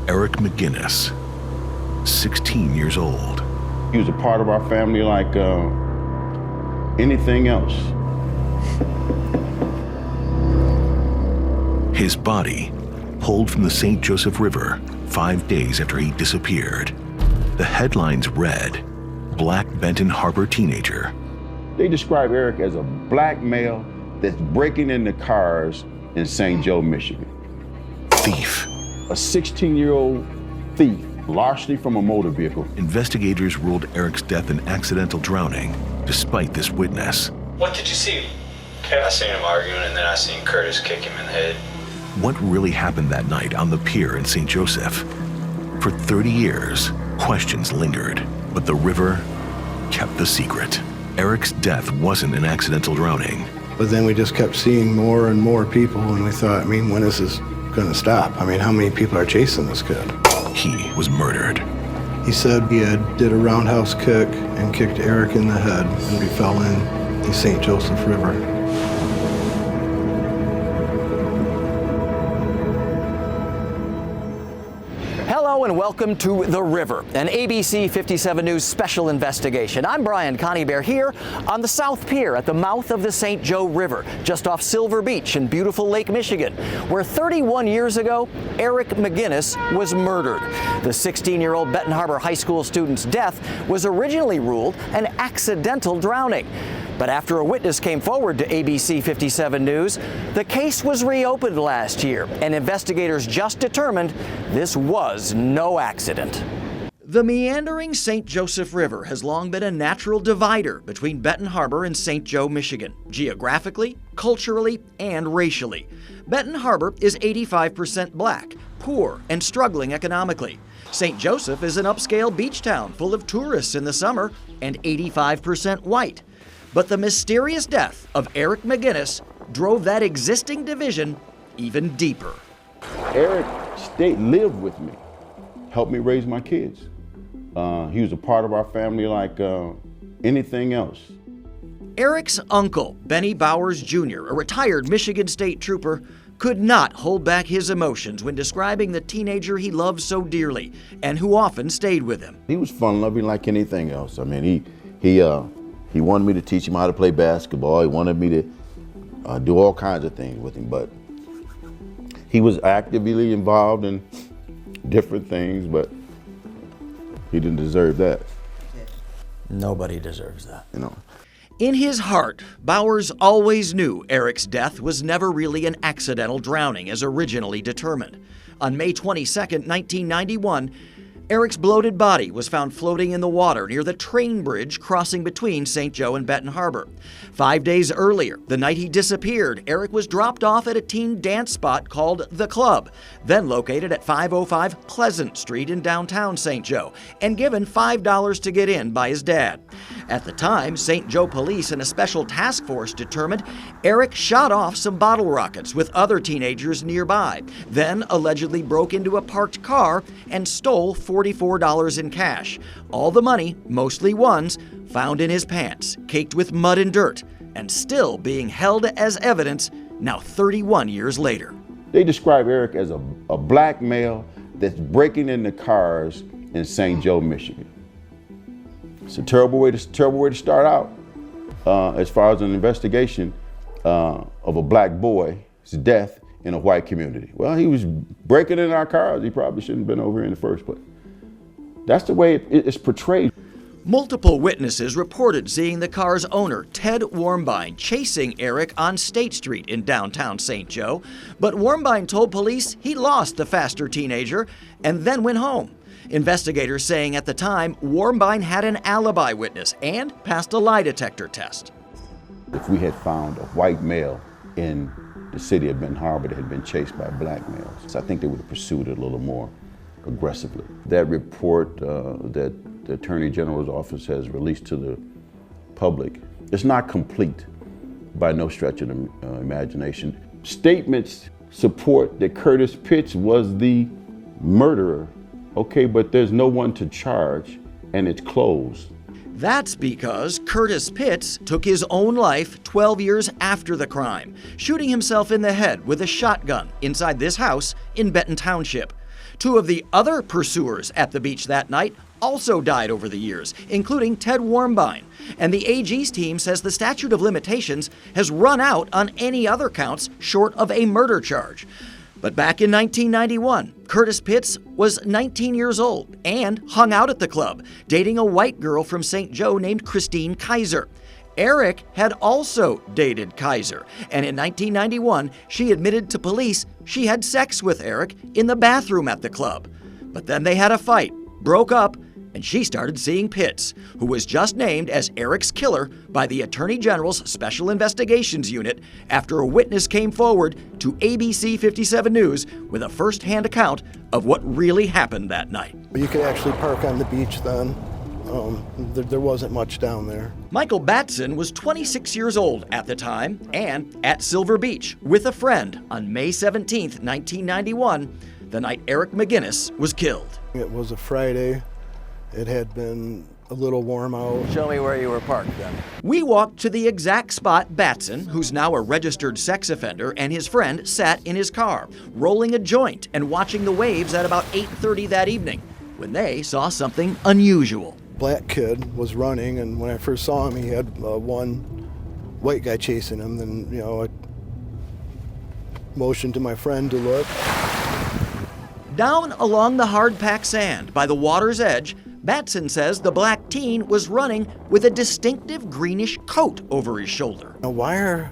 Eric McGinnis, 16 years old. He was a part of our family like anything else. His body pulled from the St. Joseph River 5 days after he disappeared. The headlines read, "Black Benton Harbor teenager." They describe Eric as a black male that's breaking into cars in St. Joe, Michigan. Thief. A 16-year-old thief, largely from a motor vehicle. Investigators ruled Eric's death an accidental drowning, despite this witness. What did you see? I seen him arguing, and then I seen Curtis kick him in the head. What really happened that night on the pier in St. Joseph? For 30 years, questions lingered, but the river kept the secret. Eric's death wasn't an accidental drowning. But then we just kept seeing more and more people, and we thought, when is this gonna stop? How many people are chasing this kid? He was murdered. He said he did a roundhouse kick and kicked Eric in the head, and we fell in the St. Joseph River. Hello and welcome to The River, an ABC 57 News special investigation. I'm Brian Conybeare here on the South Pier at the mouth of the St. Joe River, just off Silver Beach in beautiful Lake Michigan, where 31 years ago, Eric McGinnis was murdered. The 16-year-old Benton Harbor High School student's death was originally ruled an accidental drowning. But after a witness came forward to ABC 57 News, the case was reopened last year, and investigators just determined this was no accident. The meandering St. Joseph River has long been a natural divider between Benton Harbor and St. Joe, Michigan, geographically, culturally, and racially. Benton Harbor is 85% black, poor, and struggling economically. St. Joseph is an upscale beach town full of tourists in the summer and 85% white. But the mysterious death of Eric McGinnis drove that existing division even deeper. Eric lived with me, helped me raise my kids. He was a part of our family like anything else. Eric's uncle, Benny Bowers Jr., a retired Michigan State Trooper, could not hold back his emotions when describing the teenager he loved so dearly and who often stayed with him. He was fun-loving like anything else. He wanted me to teach him how to play basketball. He wanted me to do all kinds of things with him, but he was actively involved in different things, but he didn't deserve that. Nobody deserves that. In his heart, Bowers always knew Eric's death was never really an accidental drowning as originally determined. On May 22, 1991, Eric's bloated body was found floating in the water near the train bridge crossing between St. Joe and Benton Harbor. 5 days earlier, the night he disappeared, Eric was dropped off at a teen dance spot called The Club, then located at 505 Pleasant Street in downtown St. Joe, and given $5 to get in by his dad. At the time, St. Joe police and a special task force determined Eric shot off some bottle rockets with other teenagers nearby, then allegedly broke into a parked car and stole $44 in cash. All the money, mostly ones, found in his pants, caked with mud and dirt, and still being held as evidence now 31 years later. They describe Eric as a black male that's breaking into cars in St. Joe, Michigan. It's a terrible way to start out as far as an investigation of a black boy's death in a white community. Well, he was breaking in our cars. He probably shouldn't have been over here in the first place. That's the way it's portrayed. Multiple witnesses reported seeing the car's owner, Ted Warmbine, chasing Eric on State Street in downtown St. Joe. But Warmbine told police he lost the faster teenager and then went home. Investigators saying at the time, Warmbine had an alibi witness and passed a lie detector test. If we had found a white male in the city of Benton Harbor that had been chased by black males, I think they would have pursued it a little more aggressively. That report that the Attorney General's office has released to the public, it's not complete by no stretch of the imagination. Statements support that Curtis Pitts was the murderer. Okay, but there's no one to charge, and it's closed. That's because Curtis Pitts took his own life 12 years after the crime, shooting himself in the head with a shotgun inside this house in Benton Township. Two of the other pursuers at the beach that night also died over the years, including Ted Warmbine. And the AG's team says the statute of limitations has run out on any other counts short of a murder charge. But back in 1991, Curtis Pitts was 19 years old and hung out at the club, dating a white girl from St. Joe named Christine Kaiser. Eric had also dated Kaiser, and in 1991, she admitted to police she had sex with Eric in the bathroom at the club. But then they had a fight, broke up, and she started seeing Pitts, who was just named as Eric's killer by the Attorney General's Special Investigations Unit after a witness came forward to ABC 57 News with a first-hand account of what really happened that night. You could actually park on the beach then. There wasn't much down there. Michael Batson was 26 years old at the time and at Silver Beach with a friend on May 17, 1991, the night Eric McGinnis was killed. It was a Friday. It had been a little warm out. Show me where you were parked then. We walked to the exact spot Batson, who's now a registered sex offender, and his friend sat in his car, rolling a joint and watching the waves at about 8:30 that evening, when they saw something unusual. Black kid was running, and when I first saw him, he had one white guy chasing him. Then, I motioned to my friend to look. Down along the hard-packed sand by the water's edge, Batson says the black teen was running with a distinctive greenish coat over his shoulder. Now, why are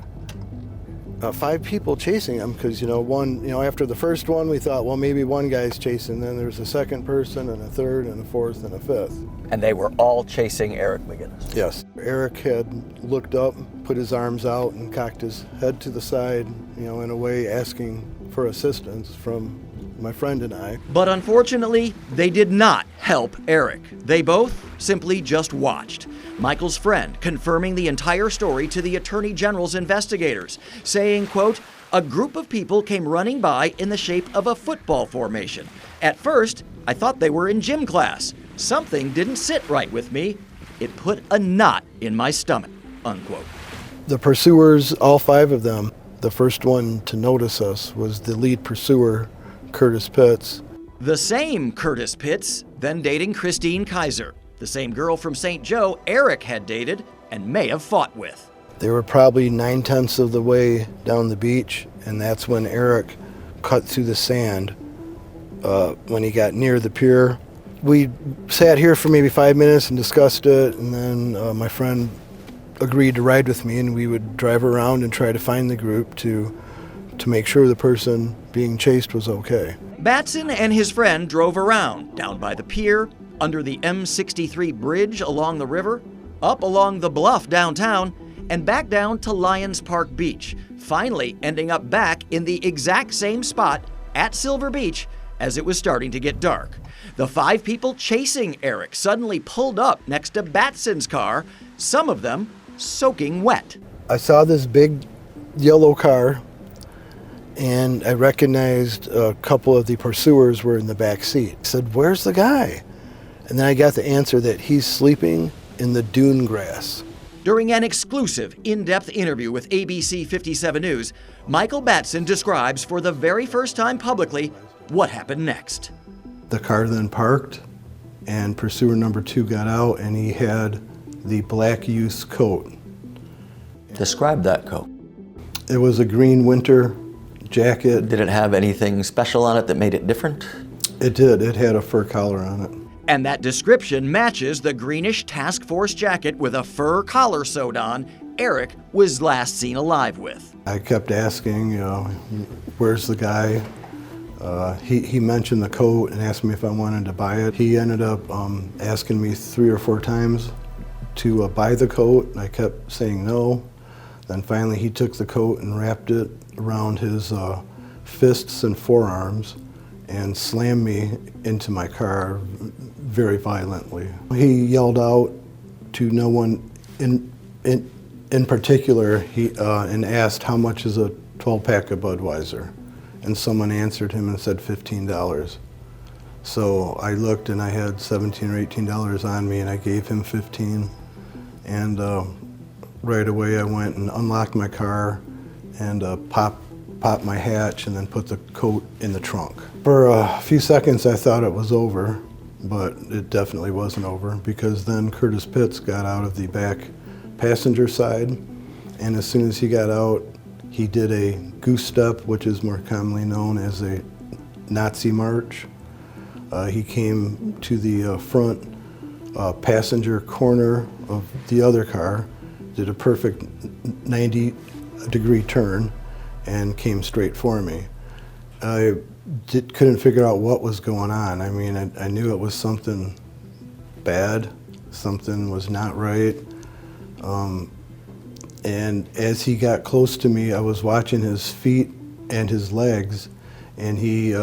5 people chasing him? Because, after the first one, we thought, well, maybe one guy's chasing. Then there's a second person, and a third, and a fourth, and a fifth. And they were all chasing Eric McGinnis. Yes. Eric had looked up, put his arms out, and cocked his head to the side, in a way asking for assistance from my friend and I. But unfortunately, they did not help Eric. They both simply just watched. Michael's friend confirming the entire story to the Attorney General's investigators, saying, quote, "A group of people came running by in the shape of a football formation. At first, I thought they were in gym class. Something didn't sit right with me. It put a knot in my stomach," unquote. The pursuers, all 5 of them, the first one to notice us was the lead pursuer, Curtis Pitts. The same Curtis Pitts, then dating Christine Kaiser, the same girl from St. Joe Eric had dated and may have fought with. They were probably 9/10 of the way down the beach, and that's when Eric cut through the sand when he got near the pier. We sat here for maybe 5 minutes and discussed it, and then my friend agreed to ride with me, and we would drive around and try to find the group to make sure the person being chased was okay. Batson and his friend drove around, down by the pier, under the M63 bridge along the river, up along the bluff downtown, and back down to Lions Park Beach, finally ending up back in the exact same spot at Silver Beach as it was starting to get dark. The 5 people chasing Eric suddenly pulled up next to Batson's car, some of them soaking wet. I saw this big yellow car, and I recognized a couple of the pursuers were in the back seat. I said, "Where's the guy?" And then I got the answer that he's sleeping in the dune grass. During an exclusive, in-depth interview with ABC 57 News, Michael Batson describes for the very first time publicly what happened next. The car then parked, and pursuer number 2 got out, and he had the black youth coat. Describe that coat. It was a green winter jacket. Did it have anything special on it that made it different? It did. It had a fur collar on it. And that description matches the greenish task force jacket with a fur collar sewed on Eric was last seen alive with. I kept asking, where's the guy? He mentioned the coat and asked me if I wanted to buy it. He ended up asking me 3 or 4 times to buy the coat, and I kept saying no. Then finally he took the coat and wrapped it around his fists and forearms and slammed me into my car very violently. He yelled out to no one in particular and asked how much is a 12-pack of Budweiser, and someone answered him and said $15. So I looked and I had $17 or $18 on me, and I gave him $15, and right away I went and unlocked my car and popped popped my hatch and then put the coat in the trunk. For a few seconds I thought it was over, but it definitely wasn't over, because then Curtis Pitts got out of the back passenger side, and as soon as he got out, he did a goose step, which is more commonly known as a Nazi march. He came to the front passenger corner of the other car, did a perfect 90-degree turn, and came straight for me. I couldn't figure out what was going on. I mean, I knew it was something bad, something was not right. And as he got close to me, I was watching his feet and his legs, and he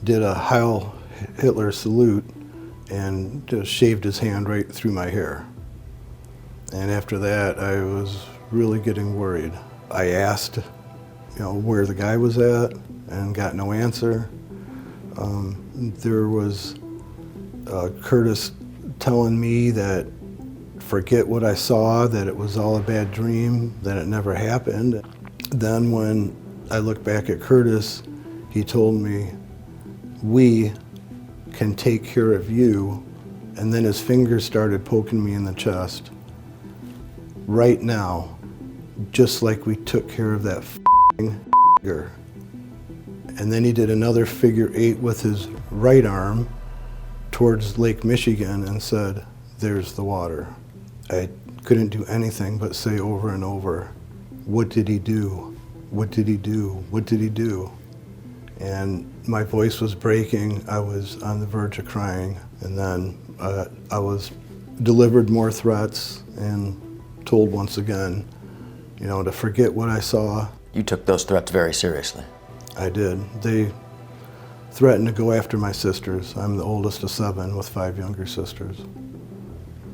did a Heil Hitler salute and just shaved his hand right through my hair. And after that, I was really getting worried. I asked, where the guy was at, and got no answer. There was Curtis telling me that forget what I saw, that it was all a bad dream, that it never happened. Then when I look back at Curtis, he told me, we can take care of you, and then his fingers started poking me in the chest. Right now, just like we took care of that f***er. And then he did another figure 8 with his right arm towards Lake Michigan and said, there's the water. I couldn't do anything but say over and over, what did he do? What did he do? What did he do? And my voice was breaking. I was on the verge of crying. And then I was delivered more threats and told once again, to forget what I saw. You took those threats very seriously. I did. They threatened to go after my sisters. I'm the oldest of 7 with 5 younger sisters.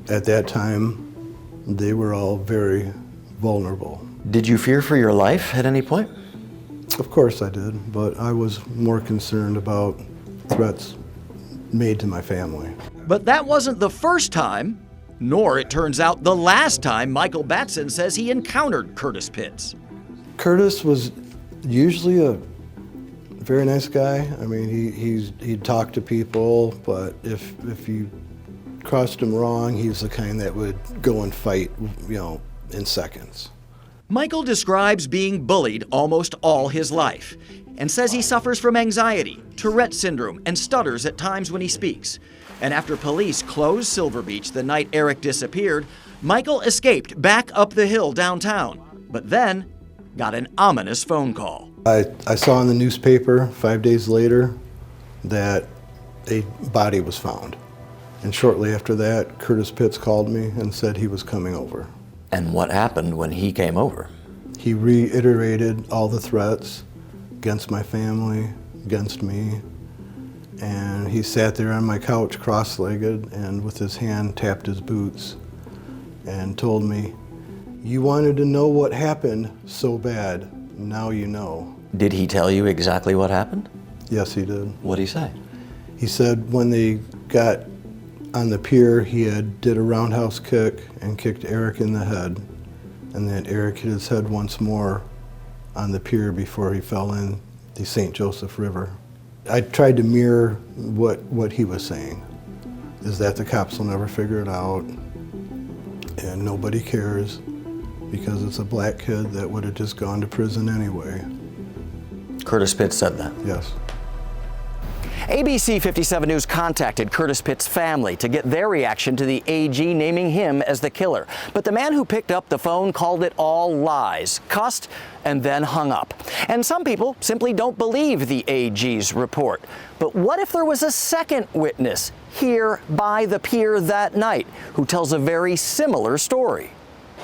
At that time, they were all very vulnerable. Did you fear for your life at any point? Of course I did, but I was more concerned about threats made to my family. But that wasn't the first time, nor, it turns out, the last time Michael Batson says he encountered Curtis Pitts. Curtis was usually a very nice guy. I mean, he'd talk to people, but if you crossed him wrong, he's the kind that would go and fight, in seconds. Michael describes being bullied almost all his life and says he suffers from anxiety, Tourette syndrome, and stutters at times when he speaks. And after police closed Silver Beach the night Eric disappeared, Michael escaped back up the hill downtown, but then got an ominous phone call. I saw in the newspaper 5 days later that a body was found. And shortly after that, Curtis Pitts called me and said he was coming over. And what happened when he came over? He reiterated all the threats against my family, against me, and he sat there on my couch cross-legged and with his hand tapped his boots and told me, you wanted to know what happened so bad, now you know. Did he tell you exactly what happened? Yes, he did. What'd he say? He said when they got on the pier, he did a roundhouse kick and kicked Eric in the head, and that Eric hit his head once more on the pier before he fell in the St. Joseph River. I tried to mirror what he was saying, is that the cops will never figure it out, and nobody cares, because it's a black kid that would have just gone to prison anyway. Curtis Pitts said that? Yes. ABC 57 News contacted Curtis Pitts' family to get their reaction to the AG naming him as the killer. But the man who picked up the phone called it all lies, cussed, and then hung up. And some people simply don't believe the AG's report. But what if there was a second witness here by the pier that night who tells a very similar story?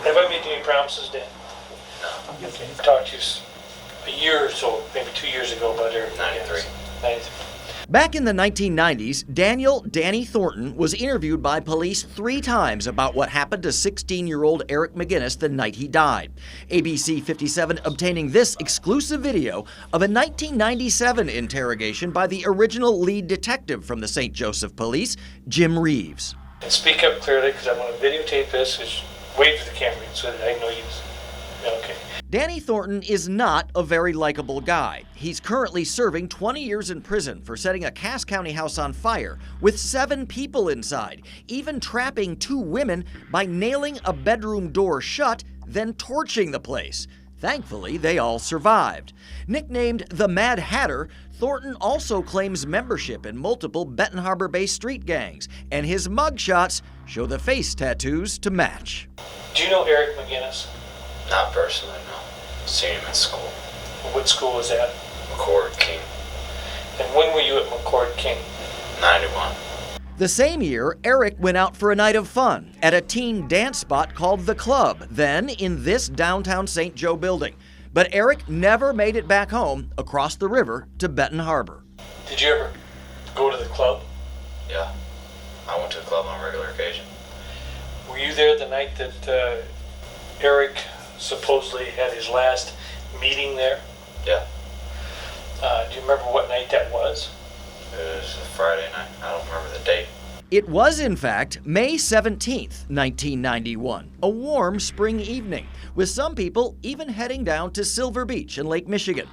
Have I made any promises, Dan? No. Okay. I talked to you a year or so, maybe 2 years ago about Eric. 93. 93. Back in the 1990s, Danny Thornton was interviewed by police 3 times about what happened to 16-year-old Eric McGinnis the night he died. ABC 57 obtaining this exclusive video of a 1997 interrogation by the original lead detective from the St. Joseph Police, Jim Reeves. And speak up clearly, because I want to videotape this. Just wait for the camera so that I know you. Okay. Danny Thornton is not a very likable guy. He's currently serving 20 years in prison for setting a Cass County house on fire with 7 people inside, even trapping 2 women by nailing a bedroom door shut, then torching the place. Thankfully, they all survived. Nicknamed the Mad Hatter, Thornton also claims membership in multiple Benton Harbor-based street gangs, and his mugshots show the face tattoos to match. Do you know Eric McGinnis? Not personally, no. Seen him in school. What school was that? McCord King. And when were you at McCord King? 91. The same year, Eric went out for a night of fun at a teen dance spot called The Club, then in this downtown St. Joe building. But Eric never made it back home across the river to Benton Harbor. Did you ever go to the club? Yeah. I went to the club on a regular occasion. Were you there the night that Eric supposedly had his last meeting there? Yeah. Do you remember what night that was? It was a Friday night. I don't remember the date. It was, in fact, May 17th, 1991, a warm spring evening, with some people even heading down to Silver Beach in Lake Michigan.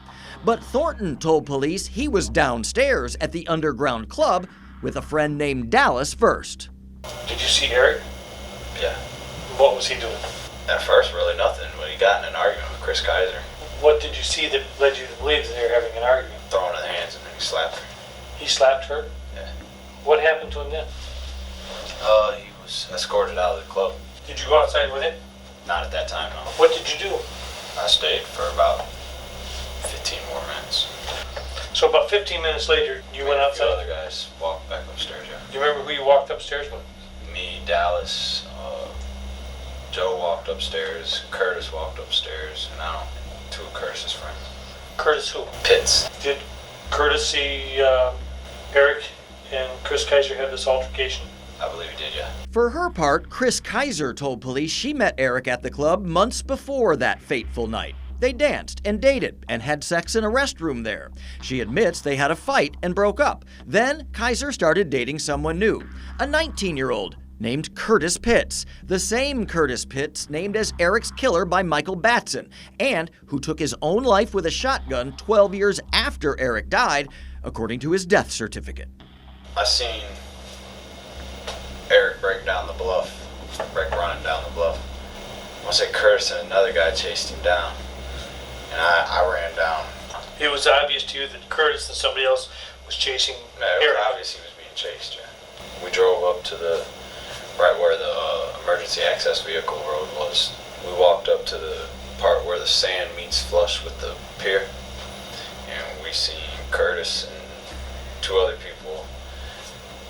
But Thornton told police he was downstairs at the underground club with a friend named Dallas first. Did you see Eric? Yeah. What was he doing? At first, really nothing, but he got in an argument with Chris Kaiser, What did you see that led you to believe that they were having an argument? throwing his hands, and then he slapped her. He slapped her? Yeah. What happened to him then? He was escorted out of the club. Did you go outside with him? Not at that time, no. What did you do? I stayed for about 15 more minutes. So about 15 minutes later, you went A few outside? other guys walked back upstairs, yeah. Do you remember who you walked upstairs with? Me, Dallas, Joe walked upstairs, Curtis walked upstairs, and I don't think 2 of Curtis's friends. Curtis who? Pitts. Did Curtis see Eric and Chris Kaiser have this altercation? I believe he did, yeah. For her part, Chris Kaiser told police she met Eric at the club months before that fateful night. They danced and dated and had sex in a restroom there. She admits they had a fight and broke up. Then Kaiser started dating someone new, a 19-year-old named Curtis Pitts, the same Curtis Pitts named as Eric's killer by Michael Batson, and who took his own life with a shotgun 12 years after Eric died, according to his death certificate. I seen Eric break down the bluff, running down the bluff. I want to say Curtis and another guy chased him down, and I ran down. It was obvious to you that Curtis and somebody else was chasing No, it Eric. was obvious he was being chased, yeah. We drove up to right where the emergency access vehicle road was. We walked up to the part where the sand meets flush with the pier, and we seen Curtis and 2 other people.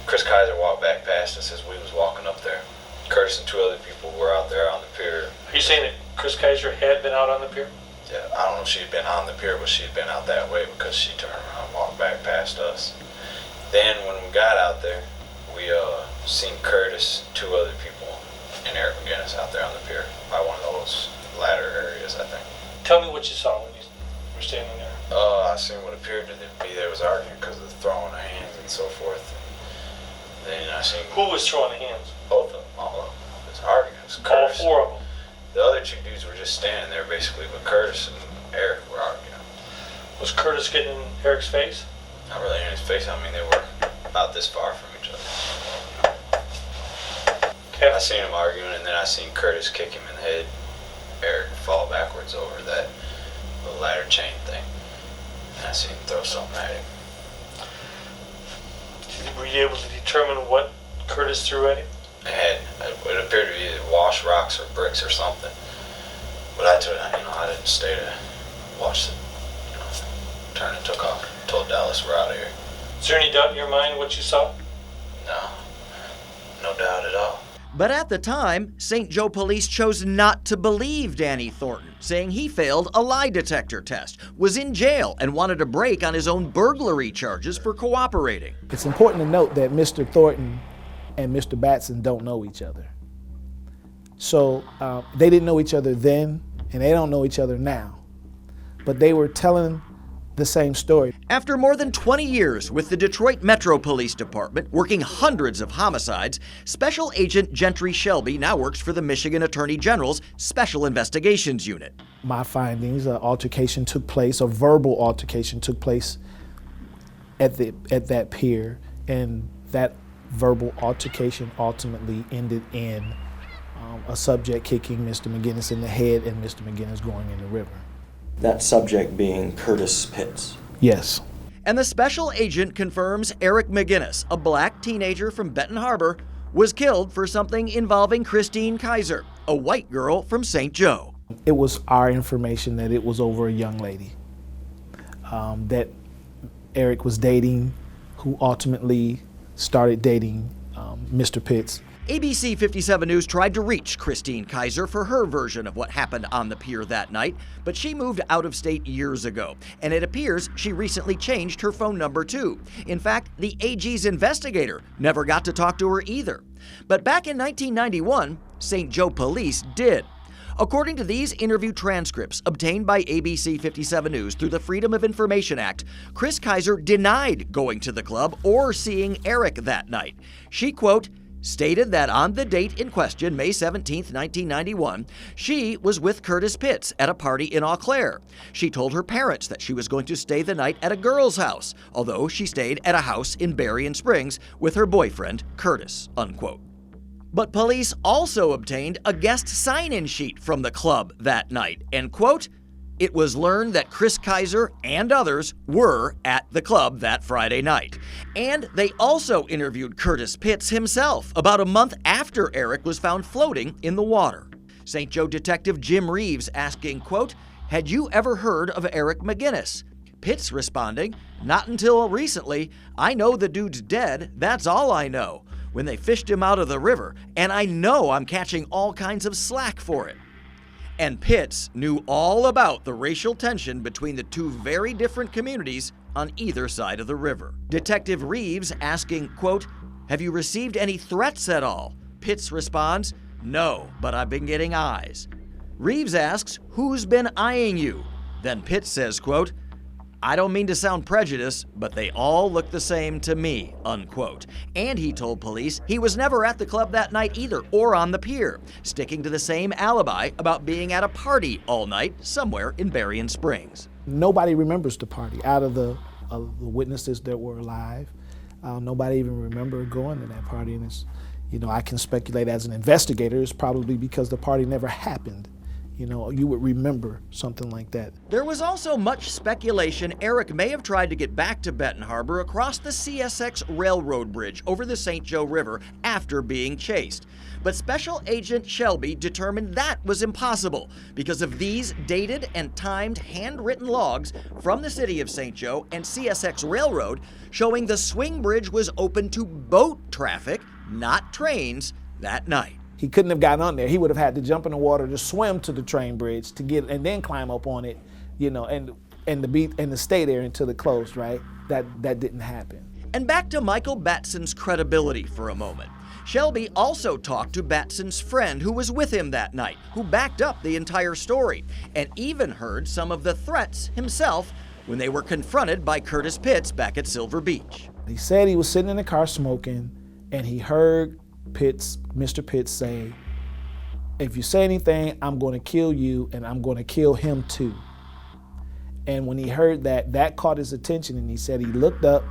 Chris Kaiser walked back past us as we was walking up there. Curtis and 2 other people were out there on the pier. Are you saying that Chris Kaiser had been out on the pier? Yeah, I don't know if she'd been on the pier, but she'd been out that way because she turned around and walked back past us. Then when we got out there, we seen Curtis, 2 other people, and Eric McGinnis out there on the pier by one of those ladder areas, I think. Tell me what you saw when you were standing there. I seen what appeared to be there was arguing because of the throwing of hands and so forth. And then I seen Who was throwing the hands? both of them, all of them. It was arguing. It was All Curtis. 4 of them. The other 2 dudes were just standing there basically, but Curtis and Eric were arguing. Was Curtis getting in Eric's face? Not really in his face. I mean, they were about this far from each other. Okay. I seen him arguing, and then I seen Curtis kick him in the head. Eric fall backwards over that little ladder chain thing. And I seen him throw something at him. Were you able to determine what Curtis threw at him? It appeared to be either wash rocks or bricks or something. But I didn't stay to watch the turn and took off. Told Dallas we're out of here. Is there any doubt in your mind what you saw? No doubt at all. But at the time, St. Joe police chose not to believe Danny Thornton, saying he failed a lie detector test, was in jail, and wanted a break on his own burglary charges for cooperating. It's important to note that Mr. Thornton and Mr. Batson don't know each other. So they didn't know each other then, and they don't know each other now. But they were telling The same story. After more than 20 years with the Detroit Metro Police Department, working hundreds of homicides, Special Agent Gentry Shelby now works for the Michigan Attorney General's Special Investigations Unit. My findings, an altercation took place, a verbal altercation took place at that pier, and that verbal altercation ultimately ended in a subject kicking Mr. McGinnis in the head and Mr. McGinnis going in the river. That subject being Curtis Pitts. Yes. And the special agent confirms Eric McGinnis, a black teenager from Benton Harbor, was killed for something involving Christine Kaiser, a white girl from St. Joe. It was our information that it was over a young lady that Eric was dating, who ultimately started dating Mr. Pitts. ABC 57 News tried to reach Christine Kaiser for her version of what happened on the pier that night, but she moved out of state years ago, and it appears she recently changed her phone number too. In fact, the AG's investigator never got to talk to her either. But back in 1991, St. Joe police did. According to these interview transcripts obtained by ABC 57 News through the Freedom of Information Act, Chris Kaiser denied going to the club or seeing Eric that night. She, quote, stated that on the date in question, May 17, 1991, she was with Curtis Pitts at a party in Eau Claire. She told her parents that she was going to stay the night at a girl's house, although she stayed at a house in Berrien Springs with her boyfriend, Curtis, unquote. But police also obtained a guest sign-in sheet from the club that night, and quote, it was learned that Chris Kaiser and others were at the club that Friday night. And they also interviewed Curtis Pitts himself about a month after Eric was found floating in the water. St. Joe detective Jim Reeves asking, quote, had you ever heard of Eric McGinnis? Pitts responding, not until recently. I know the dude's dead, that's all I know. When they fished him out of the river, and I know I'm catching all kinds of slack for it. And Pitts knew all about the racial tension between the two very different communities on either side of the river. Detective Reeves asking, quote, have you received any threats at all? Pitts responds, no, but I've been getting eyes. Reeves asks, who's been eyeing you? Then Pitts says, quote, I don't mean to sound prejudiced, but they all look the same to me, unquote. And he told police he was never at the club that night either, or on the pier, sticking to the same alibi about being at a party all night somewhere in Berrien Springs. Nobody remembers the party out of the witnesses that were alive. Nobody even remember going to that party. And it's, you know, I can speculate as an investigator, it's probably because the party never happened. You know, you would remember something like that. There was also much speculation Eric may have tried to get back to Benton Harbor across the CSX railroad bridge over the St. Joe River after being chased. But Special Agent Shelby determined that was impossible because of these dated and timed handwritten logs from the city of St. Joe and CSX Railroad showing the swing bridge was open to boat traffic, not trains, that night. He couldn't have gotten on there. He would have had to jump in the water to swim to the train bridge to get, and then climb up on it, you know, and to stay there until it closed, right? That didn't happen. And back to Michael Batson's credibility for a moment. Shelby also talked to Batson's friend who was with him that night, who backed up the entire story, and even heard some of the threats himself when they were confronted by Curtis Pitts back at Silver Beach. He said he was sitting in the car smoking, and he heard Mr. Pitts say, if you say anything, I'm going to kill you and I'm going to kill him too. And when he heard that, that caught his attention, and he said he looked up,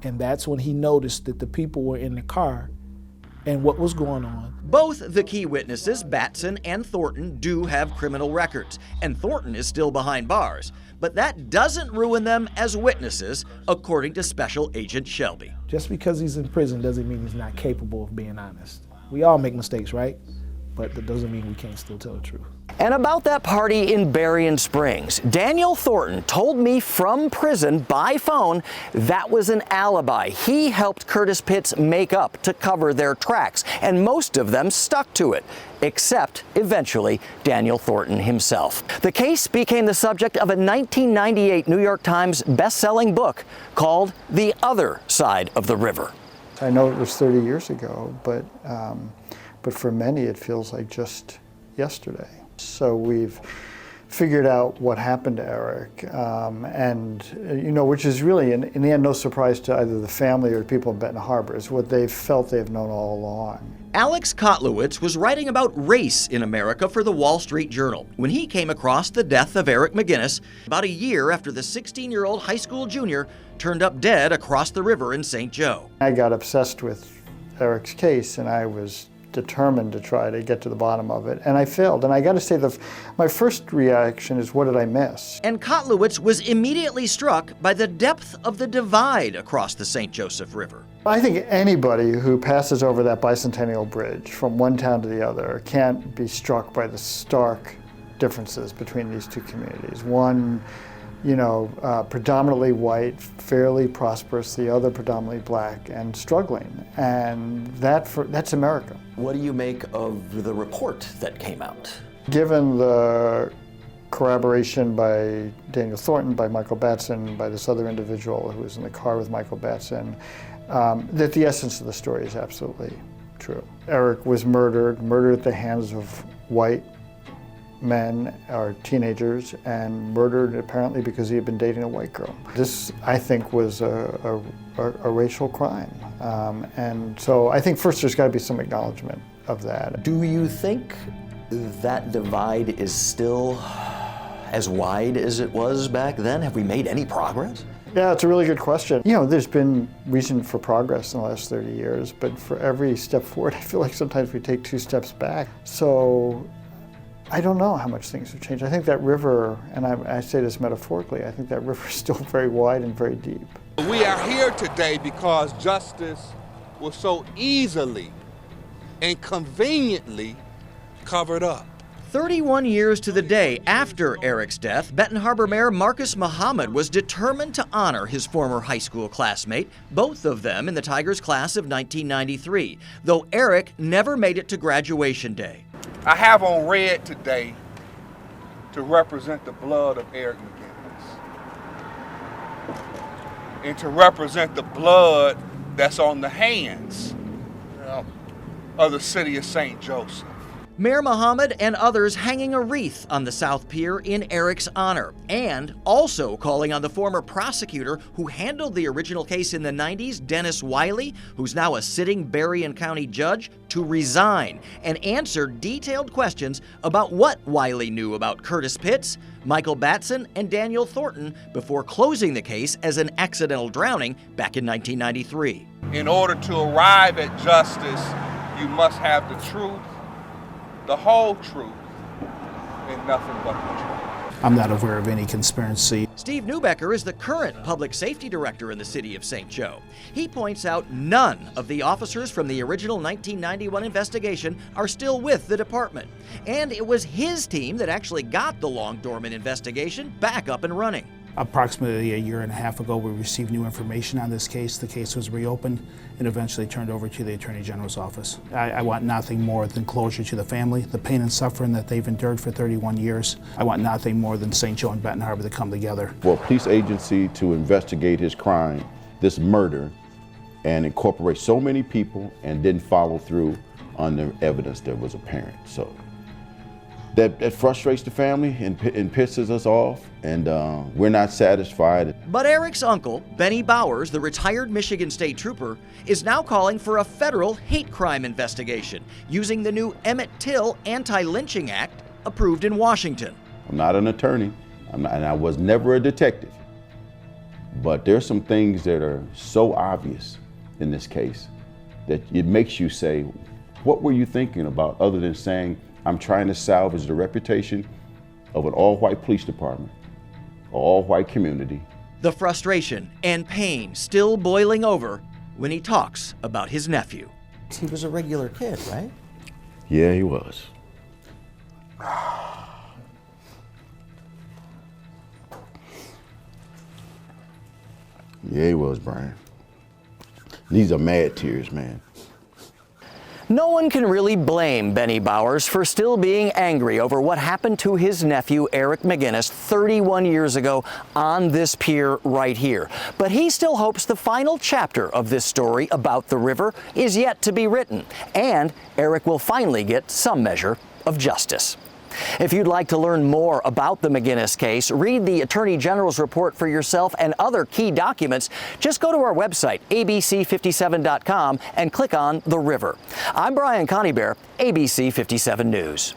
and that's when he noticed that the people were in the car and what was going on. Both the key witnesses, Batson and Thornton, do have criminal records, and Thornton is still behind bars. But that doesn't ruin them as witnesses, according to Special Agent Shelby. Just because he's in prison doesn't mean he's not capable of being honest. We all make mistakes, right? But that doesn't mean we can't still tell the truth. And about that party in Berrien Springs, Daniel Thornton told me from prison by phone that was an alibi he helped Curtis Pitts make up to cover their tracks, and most of them stuck to it, except eventually Daniel Thornton himself. The case became the subject of a 1998 New York Times best-selling book called The Other Side of the River. I know it was 30 years ago, but for many it feels like just yesterday. So we've figured out what happened to Eric, and which is really, in the end, no surprise to either the family or the people in Benton Harbor. It's what they've felt they've known all along. Alex Kotlowitz was writing about race in America for the Wall Street Journal when he came across the death of Eric McGinnis about a year after the 16-year-old high school junior turned up dead across the river in St. Joe. I got obsessed with Eric's case, and I was determined to try to get to the bottom of it, and I failed. And I got to say, my first reaction is, what did I miss? And Kotlowitz was immediately struck by the depth of the divide across the St. Joseph River. I think anybody who passes over that bicentennial bridge from one town to the other can't be struck by the stark differences between these two communities. One, predominantly white, fairly prosperous, the other predominantly black and struggling. And that's America. What do you make of the report that came out? Given the corroboration by Daniel Thornton, by Michael Batson, by this other individual who was in the car with Michael Batson, that the essence of the story is absolutely true. Eric was murdered at the hands of white men or teenagers, and murdered apparently because he had been dating a white girl. This, I think, was a racial crime. And so I think first there's got to be some acknowledgement of that. Do you think that divide is still as wide as it was back then? Have we made any progress? Yeah, it's a really good question. There's been reason for progress in the last 30 years, but for every step forward, I feel like sometimes we take 2 steps back. So I don't know how much things have changed. I think that river, and I say this metaphorically, I think that river is still very wide and very deep. We are here today because justice was so easily and conveniently covered up. 31 years to the day after Eric's death, Benton Harbor Mayor Marcus Muhammad was determined to honor his former high school classmate, both of them in the Tigers class of 1993, though Eric never made it to graduation day. I have on red today to represent the blood of Eric McGinnis and to represent the blood that's on the hands of the city of St. Joseph. Mayor Muhammad and others hanging a wreath on the South Pier in Eric's honor, and also calling on the former prosecutor who handled the original case in the 90s, Dennis Wiley, who's now a sitting Berrien County judge, to resign and answer detailed questions about what Wiley knew about Curtis Pitts, Michael Batson, and Daniel Thornton before closing the case as an accidental drowning back in 1993. In order to arrive at justice, you must have the truth, the whole truth, and nothing but the truth. I'm not aware of any conspiracy. Steve Neubecker is the current public safety director in the city of St. Joe. He points out none of the officers from the original 1991 investigation are still with the department. And it was his team that actually got the long-dormant investigation back up and running. Approximately a year and a half ago, we received new information on this case. The case was reopened and eventually turned over to the Attorney General's office. I want nothing more than closure to the family, the pain and suffering that they've endured for 31 years. I want nothing more than St. Joe and Benton Harbor to come together. For a police agency to investigate his crime, this murder, and incorporate so many people and didn't follow through on the evidence that was apparent. So that frustrates the family and pisses us off, and we're not satisfied. But Eric's uncle, Benny Bowers, the retired Michigan State Trooper, is now calling for a federal hate crime investigation using the new Emmett Till Anti-Lynching Act approved in Washington. I'm not an attorney, and I was never a detective, but there's some things that are so obvious in this case that it makes you say, what were you thinking about, other than saying, I'm trying to salvage the reputation of an all-white police department, an all-white community. The frustration and pain still boiling over when he talks about his nephew. He was a regular kid, right? Yeah, he was. Yeah, he was, Brian. These are mad tears, man. No one can really blame Benny Bowers for still being angry over what happened to his nephew, Eric McGinnis, 31 years ago on this pier right here. But he still hopes the final chapter of this story about the river is yet to be written, and Eric will finally get some measure of justice. If you'd like to learn more about the McGinnis case, read the Attorney General's report for yourself and other key documents, just go to our website, abc57.com, and click on The River. I'm Brian Conybeare, ABC 57 News.